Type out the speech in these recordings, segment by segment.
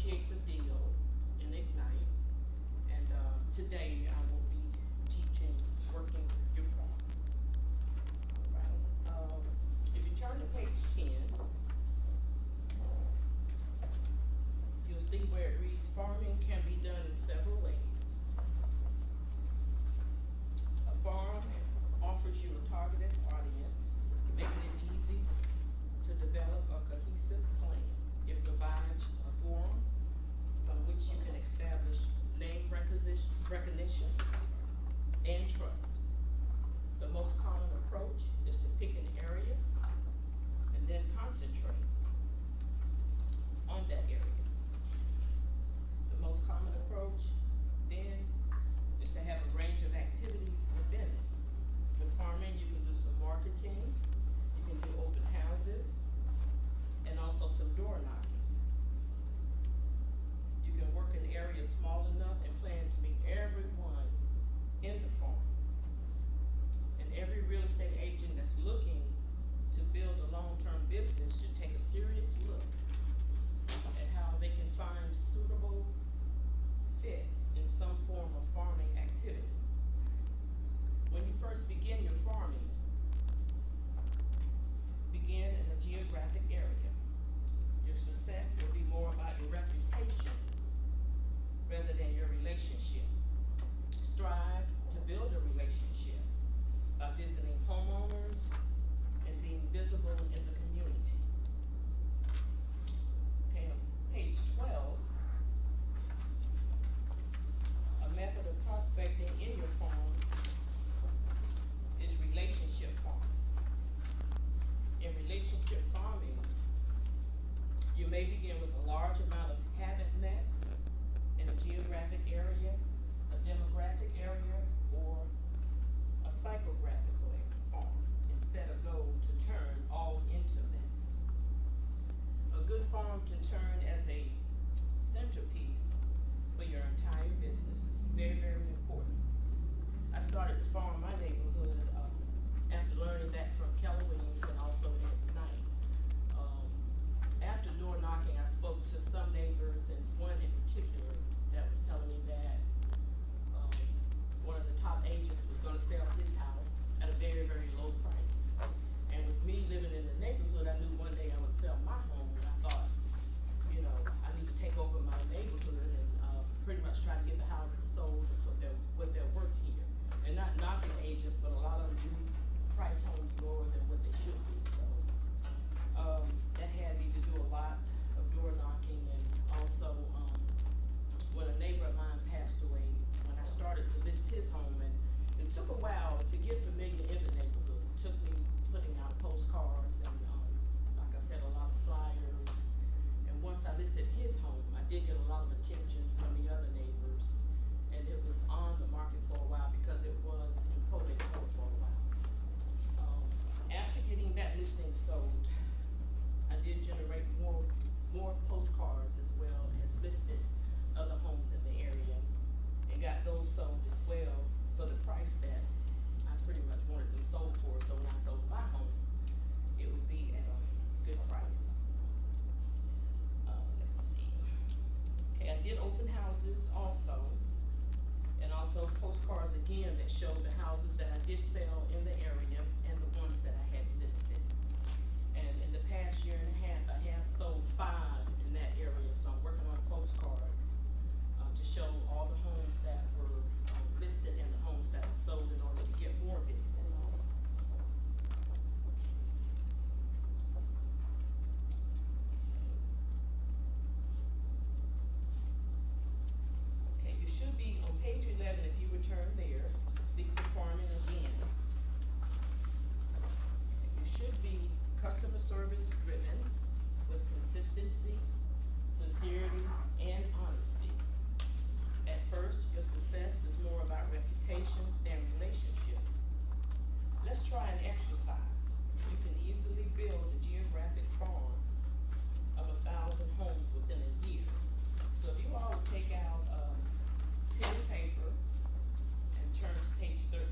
Initiate the Deal and Ignite. And today I will be teaching working your farm. All right. If you turn to page 10, you'll see where it reads, farming can be done in several ways. A farm offers you a targeted audience, making it easy to develop a cohesive plan. It provides a forum from which you can establish name recognition and trust. The most common approach is to pick an area and then concentrate on that area. The most common approach then is to have a range of activities within it. With farming, you can do some marketing, you can do open houses, and also some door knocking. You can work in areas small enough and plan to meet everyone in the farm. And every real estate agent that's looking to build a long-term business should take a serious look at how they can find suitable fit in some form of farming activity. When you first begin your farming, begin in a geographic area. Your success will be more about your reputation rather than your relationship. Strive to build a relationship by visiting homeowners and being visible in the community. Okay, on page 12, a method of prospecting in your farm is relationship farming. In relationship farming, you may begin with a large amount of habit nets in a geographic area, a demographic area, or a psychographical farm, and set a goal to turn all into nets. A good farm can turn as a centerpiece for your entire business. It's very, very important. I started to farm my neighborhood after learning that from Keller Williams and also in Ignite. After door knocking, I spoke to some neighbors, and one in particular that was telling me that one of the top agents was going to sell his house at a very, very low price. And with me living in the neighborhood, I knew one day I would sell my home, and I thought, you know, I need to take over my neighborhood and pretty much try to get the houses sold with their work here. And not knocking agents, but a lot of them do price homes lower than what they should be. So that had me to do a lot of door knocking, and also when a neighbor of mine passed away, when I started to list his home, and it took a while to get familiar in the neighborhood. It took me putting out postcards and, like I said, a lot of flyers. And once I listed his home, I did get a lot of attention from the other neighbors, and it was on the market for a while because it was in probate court for a while. After getting that listing sold, I did generate more postcards as well as listed other homes in the area, and got those sold as well for the price that I pretty much wanted them sold for. So when I sold my home, it would be at a good price. Let's see. Okay, I did open houses also, and also postcards again that showed the houses that I did sell in the area and the ones that I had listed. And in the past year and a half, I have sold 5 in that area, so I'm working on postcards to show all the homes that were listed and the homes that were sold in order to get more business. Okay, you should be on page 11 if you return there. It speaks to farming again. You should be customer service driven with consistency, sincerity, and honesty. At first, your success is more about reputation than relationship. Let's try an exercise. You can easily build a geographic farm of 1,000 homes within a year. So if you all would take out pen and paper and turn to page 13.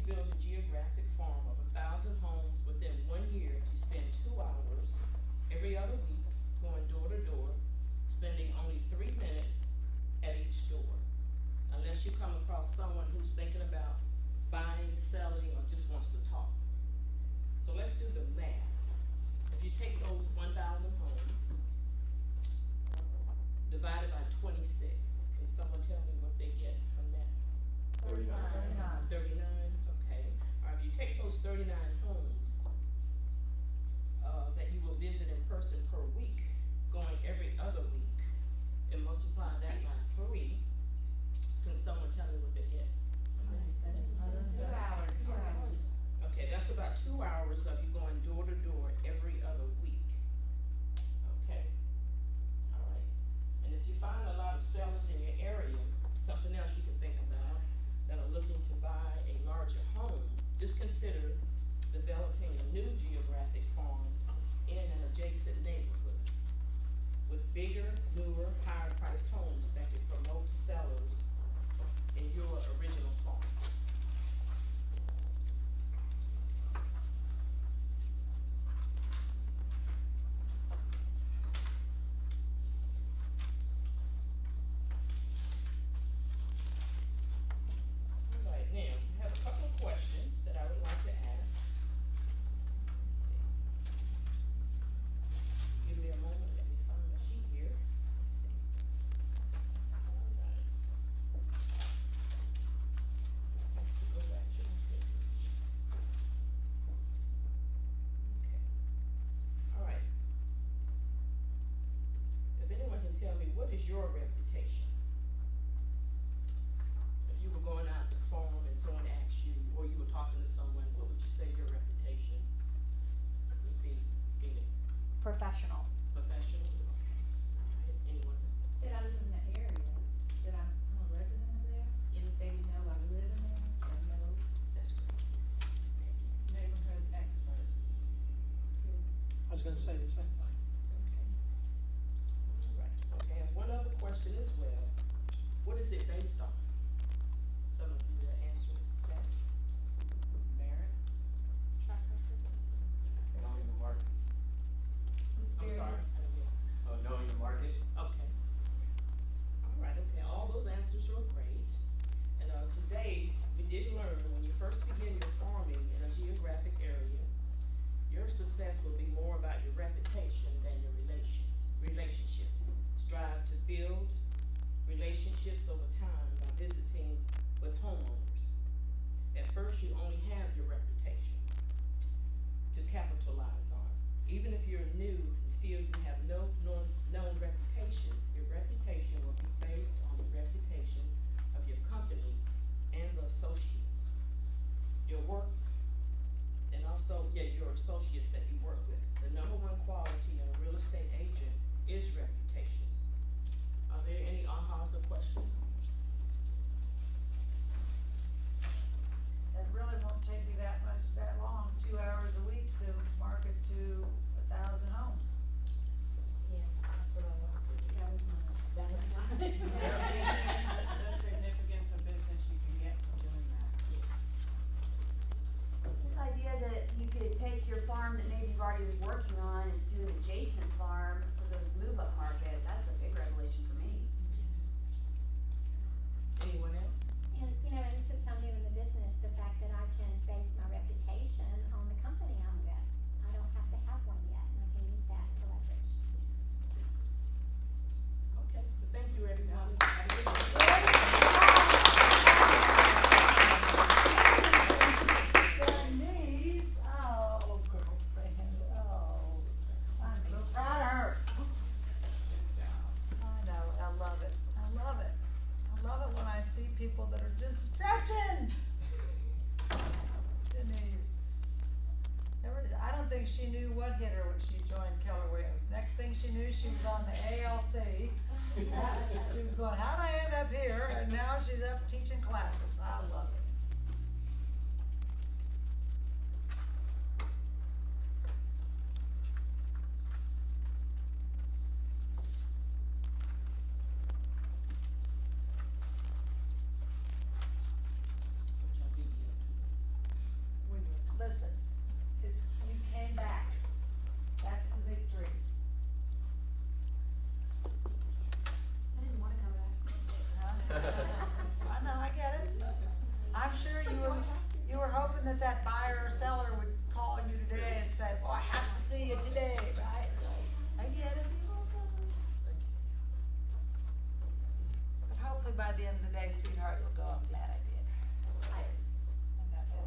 build a geographic farm of 1,000 homes within 1 year if you spend 2 hours every other week going door to door, spending only 3 minutes at each door. Unless you come across someone who's thinking about buying, selling, or just wants to talk. So let's do the math. If you take those 1,000 homes, divided by 26, can someone tell me what they get from that? 39. 39, okay. All right, if you take those 39 homes that you will visit in person per week, going every other week, and multiply that by 3, can someone tell me what they get? 2 hours. Okay, that's about 2 hours of you going door to door every other week. Okay, all right. And if you find a lot of sellers in your area, something else you can think about, that are looking to buy a larger home, just consider developing a new geographic farm in an adjacent neighborhood with bigger, newer, higher priced homes that can promote to sellers in your original farm. All right, now, I have a couple of questions that I would like to ask. Let's see. Give me a moment, let me find my sheet here. Let's see. All right. Go back to my paper. Okay. All right. If anyone can tell me, what is your reputation? If you were going out to farm and someone asked you, or you were talking to someone, what would you say your reputation would be? Being Professional. professional? Okay. All right. Anyone else? That I live in the area, that I'm a resident of there. Yes. They know I live in there. Yes. I know That's great. Thank you. neighborhood expert. I was gonna say the same thing. Okay. All right. Okay, I have one other question as well. What is it based on? Some of you that answer that. Merit. Track record. Knowing the market. I'm sorry. I didn't hear. Oh, knowing the market. Okay. All right, okay, all those answers are great. And today, we did learn when you first begin your farming in a geographic area, your success will be more about your reputation than your relationships. Strive to build relationships over time by visiting with homeowners. At first, you only have your reputation to capitalize on. Even if you're new and feel you have no known reputation, your reputation will be based on the reputation of your company and the associates. Your work, and also, your associates that you work with. The number one quality in a real estate agent is reputation. Are there any ahas or questions? It really won't take me that long, 2 hours a week to market to 1,000 homes. Yeah, that's what I want. That was mine. That was nice. The significance of business you can get from doing that. Yes. This idea that you could take your farm that maybe you've already been working on and do an adjacent farm for the move-up market, that's a big revelation for me. Yes. Anyone else? And, and since I'm new in the business, the fact that I can base my reputation on the company I'm with. I don't have to have one yet, and I can use that to leverage. Okay, well, thank you, everyone. Have a good day. Denise, oh, girlfriend, oh, I'm so proud of her. I know, I love it, I love it. I love it when I see people that are just stretching. Denise. I don't think she knew what hit her when she joined Keller Williams. Next thing she knew, she was on the ALC. She was going, how'd I end up here? And now she's up teaching classes. I love it. What y'all be up to? by the end of the day, sweetheart, you'll go, I'm glad I did.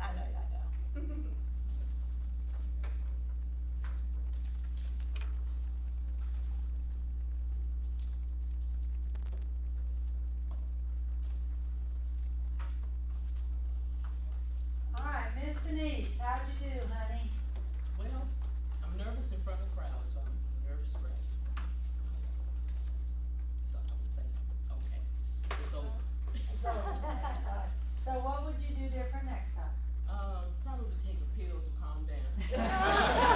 I know. All right, Miss Denise, how'd you do, honey? Well, I'm nervous in front of the crowd, so I'm a nervous wreck. So I would say, okay, it's over. So what would you do different next time? Probably take a pill to calm down.